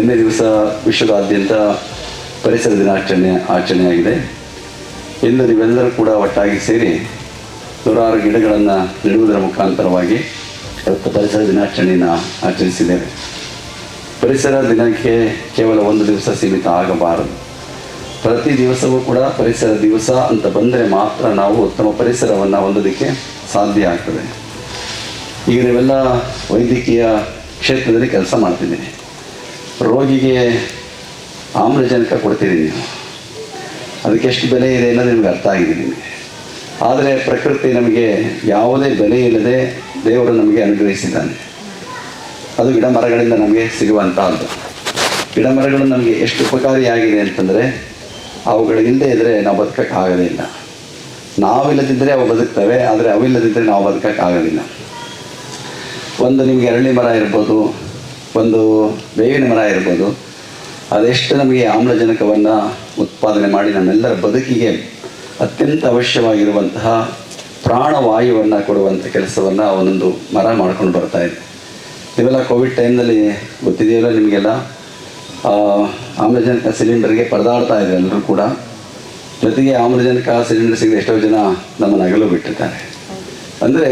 ನಿನ್ನೆ ದಿವಸ ವಿಶ್ವದಾದ್ಯಂತ ಪರಿಸರ ಆಚರಣೆಯಾಗಿದೆ. ಇಂದು ನೀವೆಲ್ಲರೂ ಕೂಡ ಒಟ್ಟಾಗಿ ಸೇರಿ ನೂರಾರು ಗಿಡಗಳನ್ನು ನೆಡುವುದರ ಮುಖಾಂತರವಾಗಿ ಇವತ್ತು ಪರಿಸರ ದಿನಾಚರಣೆಯನ್ನು ಆಚರಿಸಿದ್ದೇವೆ. ಪರಿಸರ ದಿನಕ್ಕೆ ಕೇವಲ ಒಂದು ದಿವಸ ಸೀಮಿತ ಆಗಬಾರದು. ಪ್ರತಿ ದಿವಸವೂ ಕೂಡ ಪರಿಸರ ದಿವಸ ಅಂತ ಬಂದರೆ ಮಾತ್ರ ನಾವು ಉತ್ತಮ ಪರಿಸರವನ್ನು ಹೊಂದೋದಕ್ಕೆ ಸಾಧ್ಯ ಆಗ್ತದೆ. ಈಗ ನೀವೆಲ್ಲ ವೈದ್ಯಕೀಯ ಕ್ಷೇತ್ರದಲ್ಲಿ ಕೆಲಸ ಮಾಡ್ತಿದ್ದೀನಿ. ರೋಗಿಗೆ ಆಮ್ಲಜನಕ ಕೊಡ್ತೀರಿ ನೀವು, ಅದಕ್ಕೆ ಎಷ್ಟು ಬೆಲೆ ಇದೆ ಅನ್ನೋದು ನಿಮ್ಗೆ ಅರ್ಥ ಆಗಿದೆ ನಿಮಗೆ. ಆದರೆ ಪ್ರಕೃತಿ ನಮಗೆ ಯಾವುದೇ ಬೆಲೆ ಇಲ್ಲದೆ ದೇವರು ನಮಗೆ ಅನುಗ್ರಹಿಸಿದ್ದಾನೆ. ಅದು ಗಿಡ ಮರಗಳಿಂದ ನಮಗೆ ಸಿಗುವಂತಹದ್ದು. ಗಿಡ ಮರಗಳು ನಮಗೆ ಎಷ್ಟು ಉಪಕಾರಿಯಾಗಿದೆ ಅಂತಂದರೆ ಅವುಗಳಿಲ್ಲದೆ ಇದ್ದರೆ ನಾವು ಬದುಕೋಕ್ಕಾಗೋದೇ ಇಲ್ಲ. ನಾವಿಲ್ಲದಿದ್ದರೆ ಅವು ಬದುಕ್ತವೆ, ಆದರೆ ಅವಿಲ್ಲದಿದ್ದರೆ ನಾವು ಬದುಕೋಕ್ಕಾಗೋದಿಲ್ಲ. ಒಂದು ನಿಮಗೆ ಅರಳಿ ಮರ ಇರ್ಬೋದು, ಒಂದು ಬೇವಿನ ಮರ ಇರ್ಬೋದು, ಅದೆಷ್ಟು ನಮಗೆ ಆಮ್ಲಜನಕವನ್ನು ಉತ್ಪಾದನೆ ಮಾಡಿ ನಮ್ಮೆಲ್ಲರ ಬದುಕಿಗೆ ಅತ್ಯಂತ ಅವಶ್ಯವಾಗಿರುವಂತಹ ಪ್ರಾಣವಾಯುವನ್ನು ಕೊಡುವಂಥ ಕೆಲಸವನ್ನು ಒಂದೊಂದು ಮರ ಮಾಡ್ಕೊಂಡು ಬರ್ತಾ ಇದೆ. ನೀವೆಲ್ಲ ಕೋವಿಡ್ ಟೈಮ್ನಲ್ಲಿ ಗೊತ್ತಿದೆಯಲ್ಲ ನಿಮಗೆಲ್ಲ, ಆಮ್ಲಜನಕ ಸಿಲಿಂಡರ್ಗೆ ಪರದಾಡ್ತಾ ಇದೆ ಎಲ್ಲರೂ ಕೂಡ. ಜೊತೆಗೆ ಆಮ್ಲಜನಕ ಸಿಲಿಂಡರ್ ಸಿಗದೆ ಎಷ್ಟೋ ಜನ ನಮ್ಮನ್ನು ಅಗಲು ಬಿಟ್ಟಿರ್ತಾರೆ. ಅಂದರೆ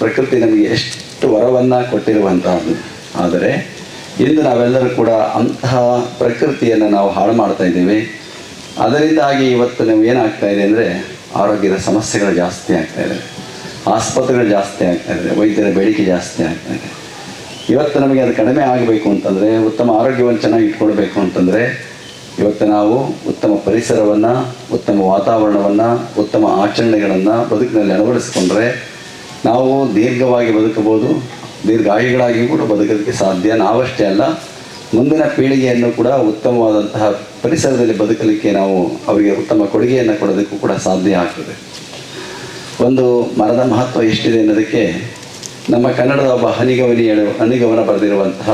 ಪ್ರಕೃತಿ ನಮಗೆ ಎಷ್ಟು ವರವನ್ನು ಕೊಟ್ಟಿರುವಂತಹದ್ದು. ಆದರೆ ಇಂದು ನಾವೆಲ್ಲರೂ ಕೂಡ ಅಂತಹ ಪ್ರಕೃತಿಯನ್ನು ನಾವು ಹಾಳು ಮಾಡ್ತಾ ಇದ್ದೇವೆ. ಅದರಿಂದಾಗಿ ಇವತ್ತು ನಾವು ಏನಾಗ್ತಾ ಇದೆ ಅಂದರೆ ಆರೋಗ್ಯದ ಸಮಸ್ಯೆಗಳು ಜಾಸ್ತಿ ಆಗ್ತಾ ಇದೆ, ಆಸ್ಪತ್ರೆಗಳು ಜಾಸ್ತಿ ಆಗ್ತಾ ಇದೆ, ವೈದ್ಯರ ಬೇಡಿಕೆ ಜಾಸ್ತಿ ಆಗ್ತಾ ಇದೆ. ಇವತ್ತು ನಮಗೆ ಅದು ಕಡಿಮೆ ಆಗಬೇಕು ಅಂತಂದರೆ, ಉತ್ತಮ ಆರೋಗ್ಯವನ್ನು ಚೆನ್ನಾಗಿ ಇಟ್ಕೊಳ್ಬೇಕು ಅಂತಂದರೆ ಇವತ್ತು ನಾವು ಉತ್ತಮ ಪರಿಸರವನ್ನು, ಉತ್ತಮ ವಾತಾವರಣವನ್ನು, ಉತ್ತಮ ಆಚರಣೆಗಳನ್ನು ಬದುಕಿನಲ್ಲಿ ಅಳವಡಿಸಿಕೊಂಡ್ರೆ ನಾವು ದೀರ್ಘವಾಗಿ ಬದುಕಬಹುದು, ದೀರ್ಘಾಯುಗಳಾಗಿ ಕೂಡ ಬದುಕೋದಕ್ಕೆ ಸಾಧ್ಯ. ನಾವಷ್ಟೇ ಅಲ್ಲ, ಮುಂದಿನ ಪೀಳಿಗೆಯನ್ನು ಕೂಡ ಉತ್ತಮವಾದಂತಹ ಪರಿಸರದಲ್ಲಿ ಬದುಕಲಿಕ್ಕೆ ನಾವು ಅವರಿಗೆ ಉತ್ತಮ ಕೊಡುಗೆಯನ್ನು ಕೊಡೋದಕ್ಕೂ ಕೂಡ ಸಾಧ್ಯ ಆಗ್ತದೆ. ಒಂದು ಮರದ ಮಹತ್ವ ಎಷ್ಟಿದೆ ಅನ್ನೋದಕ್ಕೆ ನಮ್ಮ ಕನ್ನಡದ ಒಬ್ಬ ಹನಿಗವನ ಬರೆದಿರುವಂತಹ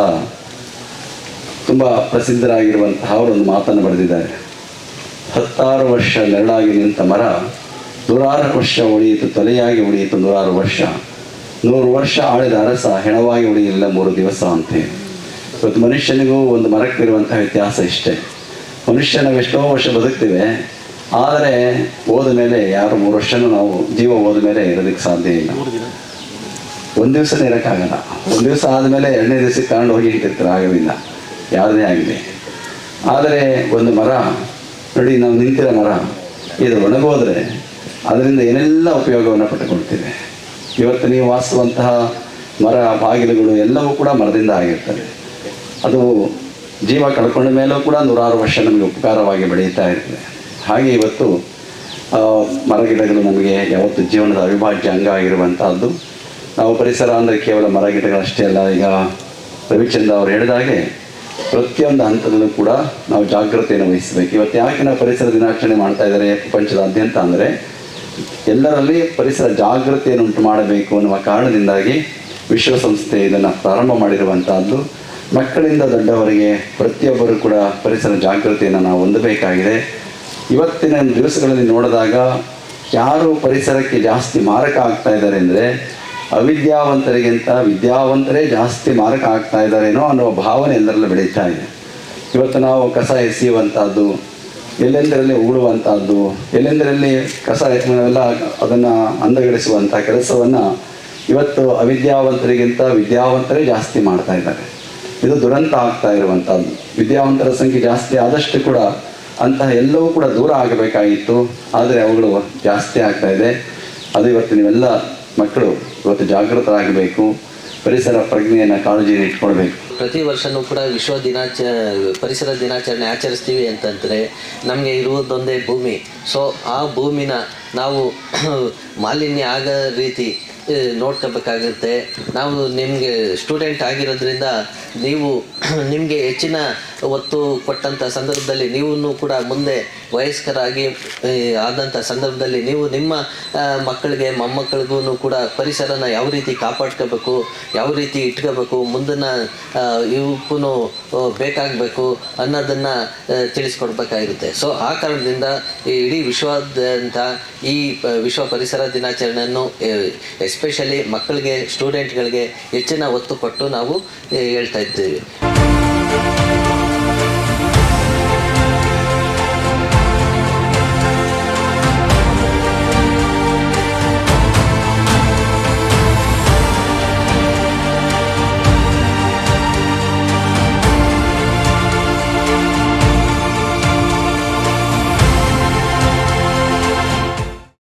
ತುಂಬ ಪ್ರಸಿದ್ಧರಾಗಿರುವಂತಹ ಅವರೊಂದು ಮಾತನ್ನು ಬರೆದಿದ್ದಾರೆ. 16 ವರ್ಷ ನೆರಳಾಗಿ ನಿಂತ ಮರ 100 ವರ್ಷ ಉಳಿಯಿತು, ತೊಲೆಯಾಗಿ ಉಳಿಯಿತು 100 ವರ್ಷ. 100 ವರ್ಷ ಆಳಿದ ಅರಸ ಹೆಣವಾಗಿ ಉಳಿಯಿಲ್ಲ 3 ದಿವಸ ಅಂತೇಳಿ. ಇವತ್ತು ಮನುಷ್ಯನಿಗೂ ಒಂದು ಮರಕ್ಕಿರುವಂತಹ ವ್ಯತ್ಯಾಸ ಇಷ್ಟೇ. ಮನುಷ್ಯ ನಾವು ಎಷ್ಟೋ ವರ್ಷ ಬದುಕ್ತೇವೆ, ಆದರೆ ಹೋದ ಮೇಲೆ ಯಾರು 3 ವರ್ಷನೂ ನಾವು ಜೀವ ಹೋದ ಮೇಲೆ ಇರೋದಕ್ಕೆ ಸಾಧ್ಯ ಇಲ್ಲ. ಒಂದು ದಿವಸನೇ ಇರೋಕ್ಕಾಗಲ್ಲ. ಒಂದು ದಿವಸ ಆದಮೇಲೆ 2ನೇ ದಿವಸಕ್ಕೆ ತಗೊಂಡು ಹೋಗಿ ಇಟ್ಟಿರ್ತಾರೆ, ಆಗೋದಿಲ್ಲ ಯಾವುದೇ ಆಗಲಿ. ಆದರೆ ಒಂದು ಮರ ನೋಡಿ, ನಾವು ನಿಂತಿರೋ ಮರ ಇದು ಒಣಗೋದ್ರೆ ಅದರಿಂದ ಏನೆಲ್ಲ ಉಪಯೋಗವನ್ನು ಪಟ್ಟುಕೊಳ್ತೀವಿ. ಇವತ್ತು ನೀವು ವಾಸಿಸುವಂತಹ ಮರ, ಬಾಗಿಲುಗಳು ಎಲ್ಲವೂ ಕೂಡ ಮರದಿಂದ ಆಗಿರ್ತದೆ. ಅದು ಜೀವ ಕಳ್ಕೊಂಡ ಮೇಲೂ ಕೂಡ 100 ವರ್ಷ ನಮಗೆ ಉಪಕಾರವಾಗಿ ಬೆಳೀತಾ ಇರ್ತದೆ. ಹಾಗೆ ಇವತ್ತು ಮರಗಿಡಗಳು ನಮಗೆ ಯಾವತ್ತು ಜೀವನದ ಅವಿಭಾಜ್ಯ ಅಂಗ ಆಗಿರುವಂತಹದ್ದು. ನಾವು ಪರಿಸರ ಅಂದರೆ ಕೇವಲ ಮರಗಿಡಗಳಷ್ಟೇ ಅಲ್ಲ. ಈಗ ರವಿಚಂದ್ರ ಅವರು ಹೇಳಿದಾಗೆ ಪ್ರತಿಯೊಂದು ಹಂತದಲ್ಲೂ ಕೂಡ ನಾವು ಜಾಗೃತಿಯನ್ನು ವಹಿಸಬೇಕು. ಇವತ್ತು ಯಾಕೆ ನಾವು ಪರಿಸರ ದಿನಾಚರಣೆ ಮಾಡ್ತಾ ಇದ್ದಾರೆ ಪ್ರಪಂಚದಾದ್ಯಂತ ಅಂದರೆ ಎಲ್ಲರಲ್ಲಿ ಪರಿಸರ ಜಾಗೃತಿಯನ್ನು ಉಂಟು ಮಾಡಬೇಕು ಅನ್ನುವ ಕಾರಣದಿಂದಾಗಿ ವಿಶ್ವಸಂಸ್ಥೆ ಇದನ್ನು ಪ್ರಾರಂಭ ಮಾಡಿರುವಂತಹದ್ದು. ಮಕ್ಕಳಿಂದ ದೊಡ್ಡವರಿಗೆ ಪ್ರತಿಯೊಬ್ಬರು ಕೂಡ ಪರಿಸರ ಜಾಗೃತಿಯನ್ನು ನಾವು ಹೊಂದಬೇಕಾಗಿದೆ. ಇವತ್ತಿನ ದಿವಸಗಳಲ್ಲಿ ನೋಡಿದಾಗ ಯಾರು ಪರಿಸರಕ್ಕೆ ಜಾಸ್ತಿ ಮಾರಕ ಆಗ್ತಾ ಇದ್ದಾರೆ ಅಂದರೆ ಅವಿದ್ಯಾವಂತರಿಗಿಂತ ವಿದ್ಯಾವಂತರೇ ಜಾಸ್ತಿ ಮಾರಕ ಆಗ್ತಾ ಇದ್ದಾರೇನೋ ಅನ್ನುವ ಭಾವನೆ ಎಲ್ಲರಲ್ಲೂ ಬೆಳೀತಾ ಇದೆ. ಇವತ್ತು ನಾವು ಕಸ ಎಸೆಯುವಂಥದ್ದು, ಎಲ್ಲೆಂದರಲ್ಲಿ ಉಗುಳುವಂಥದ್ದು, ಎಲ್ಲೆಂದರಲ್ಲಿ ಕಸ ಎಲ್ಲ ಅದನ್ನು ಅಂದಗೊಳಿಸುವಂಥ ಕೆಲಸವನ್ನು ಇವತ್ತು ಅವಿದ್ಯಾವಂತರಿಗಿಂತ ವಿದ್ಯಾವಂತರೇ ಜಾಸ್ತಿ ಮಾಡ್ತಾ ಇದ್ದಾರೆ. ಇದು ದುರಂತ ಆಗ್ತಾ ಇರುವಂಥದ್ದು. ವಿದ್ಯಾವಂತರ ಸಂಖ್ಯೆ ಜಾಸ್ತಿ ಆದಷ್ಟು ಕೂಡ ಅಂತಹ ಎಲ್ಲವೂ ಕೂಡ ದೂರ ಆಗಬೇಕಾಗಿತ್ತು, ಆದರೆ ಅವುಗಳು ಜಾಸ್ತಿ ಆಗ್ತಾ ಇದೆ. ಅದು ಇವತ್ತು ನೀವೆಲ್ಲ ಮಕ್ಕಳು ಇವತ್ತು ಜಾಗೃತರಾಗಬೇಕು, ಪರಿಸರ ಪ್ರಜ್ಞೆಯನ್ನು ಕಾಳಜಿಯನ್ನು ಇಟ್ಕೊಳ್ಬೇಕು. ಪ್ರತಿ ವರ್ಷವೂ ಕೂಡ ಪರಿಸರ ದಿನಾಚರಣೆ ಆಚರಿಸ್ತೀವಿ ಅಂತಂದರೆ ನಮಗೆ ಇರುವುದೊಂದೇ ಭೂಮಿ. ಸೊ ಆ ಭೂಮಿನ ನಾವು ಮಾಲಿನ್ಯ ಆಗೋ ರೀತಿ ನೋಡ್ಕೋಬೇಕಾಗುತ್ತೆ. ನಾವು ನಿಮಗೆ ಸ್ಟೂಡೆಂಟ್ ಆಗಿರೋದ್ರಿಂದ ನೀವು ನಿಮಗೆ ಹೆಚ್ಚಿನ ಒತ್ತು ಕೊಟ್ಟಂಥ ಸಂದರ್ಭದಲ್ಲಿ ನೀವು ಕೂಡ ಮುಂದೆ ವಯಸ್ಕರಾಗಿ ಆದಂಥ ಸಂದರ್ಭದಲ್ಲಿ ನೀವು ನಿಮ್ಮ ಮಕ್ಕಳಿಗೆ ಮೊಮ್ಮಕ್ಕಳಿಗೂ ಕೂಡ ಪರಿಸರನ ಯಾವ ರೀತಿ ಕಾಪಾಡ್ಕೋಬೇಕು, ಯಾವ ರೀತಿ ಇಟ್ಕೋಬೇಕು, ಮುಂದಿನ ಇವಕ್ಕೂ ಬೇಕಾಗಬೇಕು ಅನ್ನೋದನ್ನು ತಿಳಿಸ್ಕೊಡ್ಬೇಕಾಗಿರುತ್ತೆ. ಸೊ ಆ ಕಾರಣದಿಂದ ಈ ಇಡೀ ವಿಶ್ವಾದ್ಯಂತ ಈ ವಿಶ್ವ ಪರಿಸರ ದಿನಾಚರಣೆಯನ್ನು ಎಸ್ಪೆಷಲಿ ಮಕ್ಕಳಿಗೆ, ಸ್ಟೂಡೆಂಟ್ಗಳಿಗೆ ಹೆಚ್ಚಿನ ಒತ್ತು ಕೊಟ್ಟು ನಾವು ಹೇಳ್ತಾ ಇದ್ದೀವಿ.